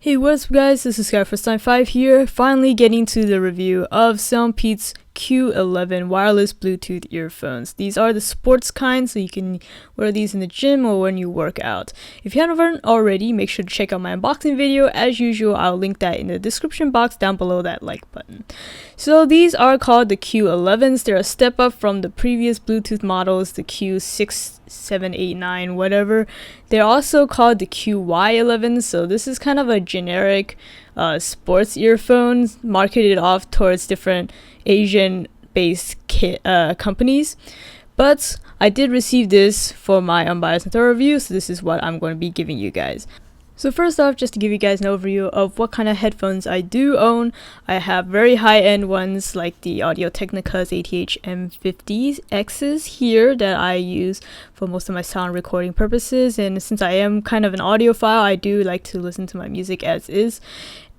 Hey, what's up guys, this is Sky5 here, finally getting to the review of Soundpeats Q11 wireless Bluetooth earphones. These are the sports kind, so you can wear these in the gym or when you work out. If you haven't already, make sure to check out my unboxing video. As usual, I'll link that in the description box down below that like button. So these are called the Q11s. They're a step up from the previous Bluetooth models, the Q6, 7, 8, 9, whatever. They're also called the QY11, so this is kind of a generic sports earphones marketed off towards different Asian-based companies. But I did receive this for my unbiased and thorough review, so this is what I'm going to be giving you guys. So first off, just to give you guys an overview of what kind of headphones I do own, I have very high-end ones like the Audio-Technica's ATH-M50Xs here that I use for most of my sound recording purposes. And since I am kind of an audiophile, I do like to listen to my music as is.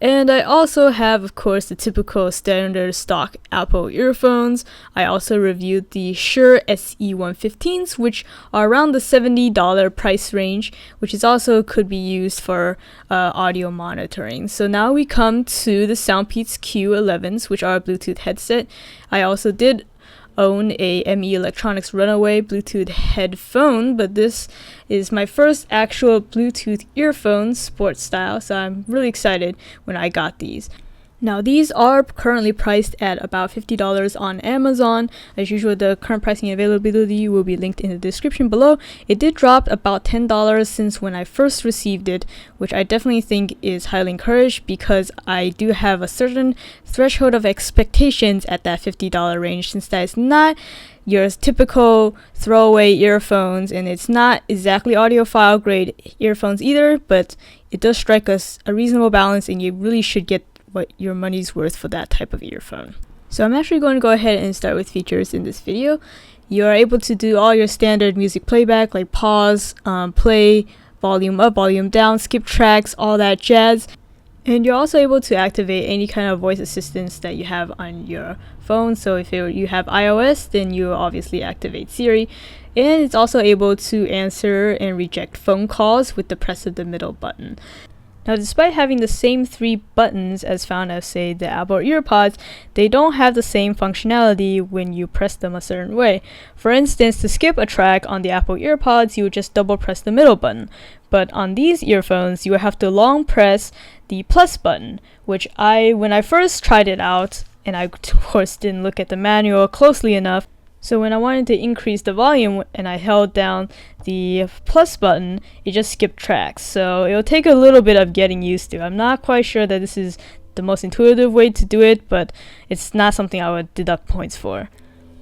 And I also have, of course, the typical standard stock Apple earphones. I also reviewed the Shure SE115s, which are around the $70 price range, which is also could be used for audio monitoring. So now we come to the Soundpeats Q11s, which are a Bluetooth headset. I also did own a ME Electronics Runaway Bluetooth headphone, but this is my first actual Bluetooth earphones, sports style, so I'm really excited when I got these. Now these are currently priced at about $50 on Amazon. As usual, the current pricing and availability will be linked in the description below. It did drop about $10 since when I first received it, which I definitely think is highly encouraged because I do have a certain threshold of expectations at that $50 range, since that is not your typical throwaway earphones and it's not exactly audiophile grade earphones either, but it does strike us a reasonable balance and you really should get what your money's worth for that type of earphone. So I'm actually going to go ahead and start with features in this video. You are able to do all your standard music playback like pause, play, volume up, volume down, skip tracks, all that jazz. And you're also able to activate any kind of voice assistance that you have on your phone. So if you have iOS, then you obviously activate Siri. And it's also able to answer and reject phone calls with the press of the middle button. Now, despite having the same three buttons as found as, say, the Apple EarPods, they don't have the same functionality when you press them a certain way. For instance, to skip a track on the Apple EarPods, you would just double press the middle button. But on these earphones, you would have to long press the plus button, which when I first tried it out, and I of course didn't look at the manual closely enough, so when I wanted to increase the volume and I held down the plus button, it just skipped tracks. So it'll take a little bit of getting used to. I'm not quite sure that this is the most intuitive way to do it, but it's not something I would deduct points for.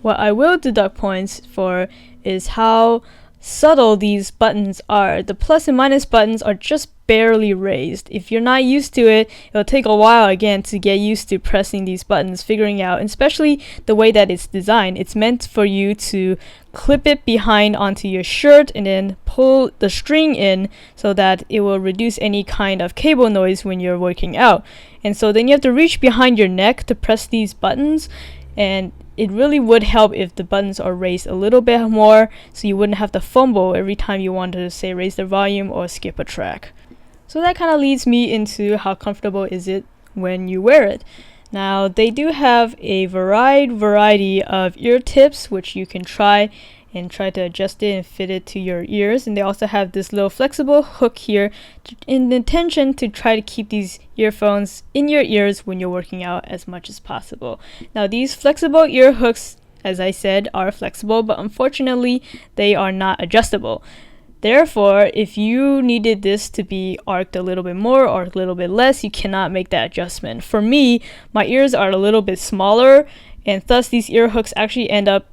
What I will deduct points for is how subtle these buttons are. The plus and minus buttons are just barely raised. If you're not used to it, it'll take a while again to get used to pressing these buttons, figuring out, and especially the way that it's designed. It's meant for you to clip it behind onto your shirt and then pull the string in so that it will reduce any kind of cable noise when you're working out. And so then you have to reach behind your neck to press these buttons, and it really would help if the buttons are raised a little bit more so you wouldn't have to fumble every time you wanted to, say, raise the volume or skip a track. So that kind of leads me into how comfortable is it when you wear it. Now, they do have a variety of ear tips which you can try to adjust it and fit it to your ears. And they also have this little flexible hook here in the intention to try to keep these earphones in your ears when you're working out as much as possible. Now, these flexible ear hooks, as I said, are flexible, but unfortunately they are not adjustable. Therefore, if you needed this to be arced a little bit more or a little bit less, you cannot make that adjustment. For me, my ears are a little bit smaller, and thus these ear hooks actually end up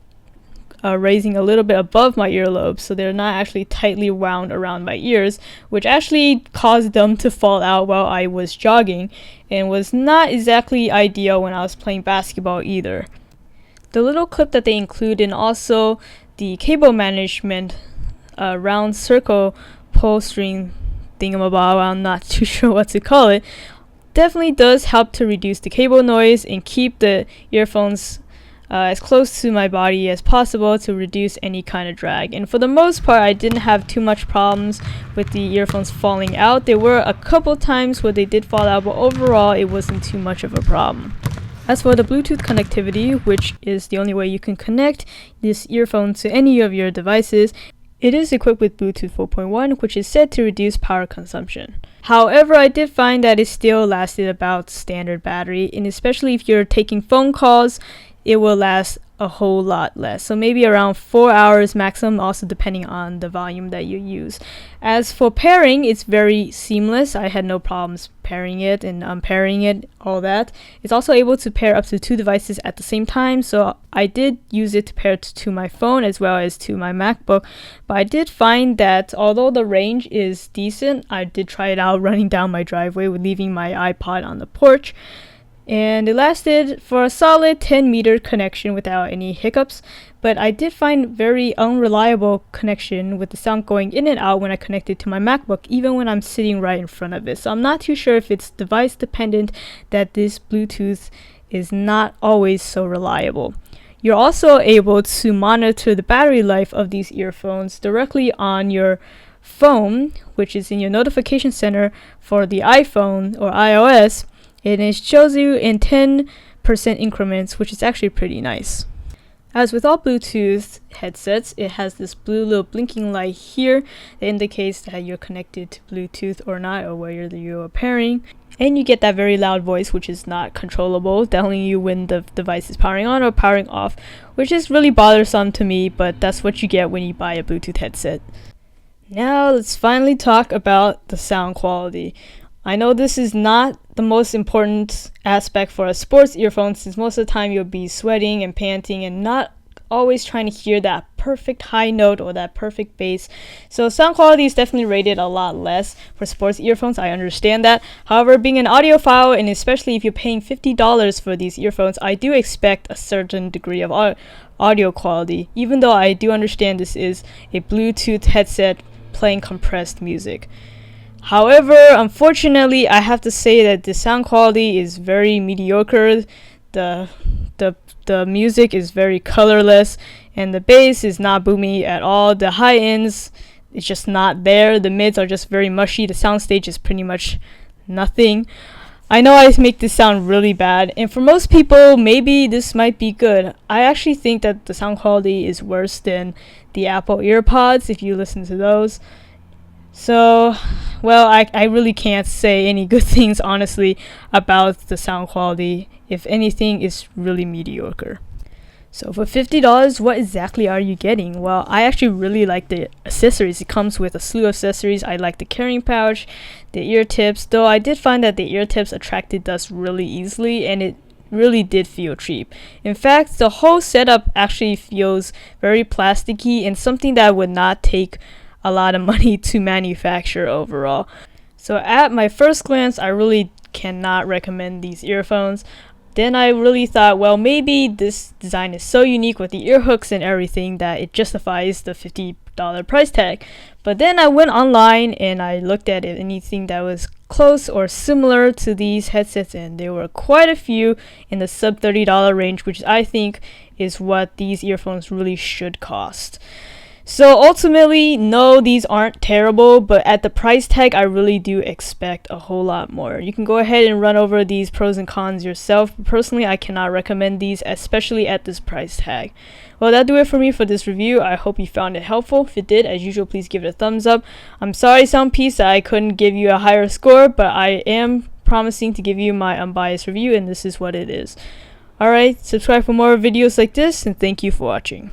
raising a little bit above my earlobe, so they're not actually tightly wound around my ears, which actually caused them to fall out while I was jogging and was not exactly ideal when I was playing basketball either. The little clip that they include and also the cable management round circle pull string thingamabob, I'm not too sure what to call it, definitely does help to reduce the cable noise and keep the earphones as close to my body as possible to reduce any kind of drag. And for the most part, I didn't have too much problems with the earphones falling out. There were a couple times where they did fall out, but overall it wasn't too much of a problem. As for the Bluetooth connectivity, which is the only way you can connect this earphone to any of your devices, it is equipped with Bluetooth 4.1, which is said to reduce power consumption. However, I did find that it still lasted about standard battery, and especially if you're taking phone calls, it will last a whole lot less. So maybe around 4 hours maximum, also depending on the volume that you use. As for pairing, it's very seamless. I had no problems pairing it and unpairing it, all that. It's also able to pair up to 2 devices at the same time. So I did use it to pair to my phone as well as to my MacBook. But I did find that although the range is decent, I did try it out running down my driveway with leaving my iPod on the porch. And it lasted for a solid 10-meter connection without any hiccups, but I did find very unreliable connection with the sound going in and out when I connected to my MacBook, even when I'm sitting right in front of it. So I'm not too sure if it's device dependent that this Bluetooth is not always so reliable. You're also able to monitor the battery life of these earphones directly on your phone, which is in your notification center for the iPhone or iOS. And it shows you in 10% increments, which is actually pretty nice. As with all Bluetooth headsets, it has this blue little blinking light here that indicates that you're connected to Bluetooth or not, or whether you are pairing. And you get that very loud voice, which is not controllable, telling you when the device is powering on or powering off, which is really bothersome to me, but that's what you get when you buy a Bluetooth headset. Now let's finally talk about the sound quality. I know this is not the most important aspect for a sports earphone, since most of the time you'll be sweating and panting and not always trying to hear that perfect high note or that perfect bass. So sound quality is definitely rated a lot less for sports earphones. I understand that. However, being an audiophile, and especially if you're paying $50 for these earphones, I do expect a certain degree of audio quality, even though I do understand this is a Bluetooth headset playing compressed music. However, unfortunately, I have to say that the sound quality is very mediocre. The music is very colorless, and the bass is not boomy at all. The high ends is just not there. The mids are just very mushy. The soundstage is pretty much nothing. I know I make this sound really bad, and for most people, maybe this might be good. I actually think that the sound quality is worse than the Apple EarPods if you listen to those. So, well, I really can't say any good things, honestly, about the sound quality. If anything, it's really mediocre. So for $50, what exactly are you getting? Well, I actually really like the accessories. It comes with a slew of accessories. I like the carrying pouch, the ear tips, though I did find that the ear tips attracted dust really easily, and it really did feel cheap. In fact, the whole setup actually feels very plasticky and something that would not take a lot of money to manufacture overall. So at my first glance, I really cannot recommend these earphones. Then I really thought, well, maybe this design is so unique with the ear hooks and everything that it justifies the $50 price tag. But then I went online and I looked at anything that was close or similar to these headsets, and there were quite a few in the sub $30 range, which I think is what these earphones really should cost. So ultimately, no, these aren't terrible, but at the price tag, I really do expect a whole lot more. You can go ahead and run over these pros and cons yourself. Personally, I cannot recommend these, especially at this price tag. Well, that'll do it for me for this review. I hope you found it helpful. If it did, as usual, please give it a thumbs up. I'm sorry, Soundpiece, that I couldn't give you a higher score, but I am promising to give you my unbiased review, and this is what it is. Alright, subscribe for more videos like this, and thank you for watching.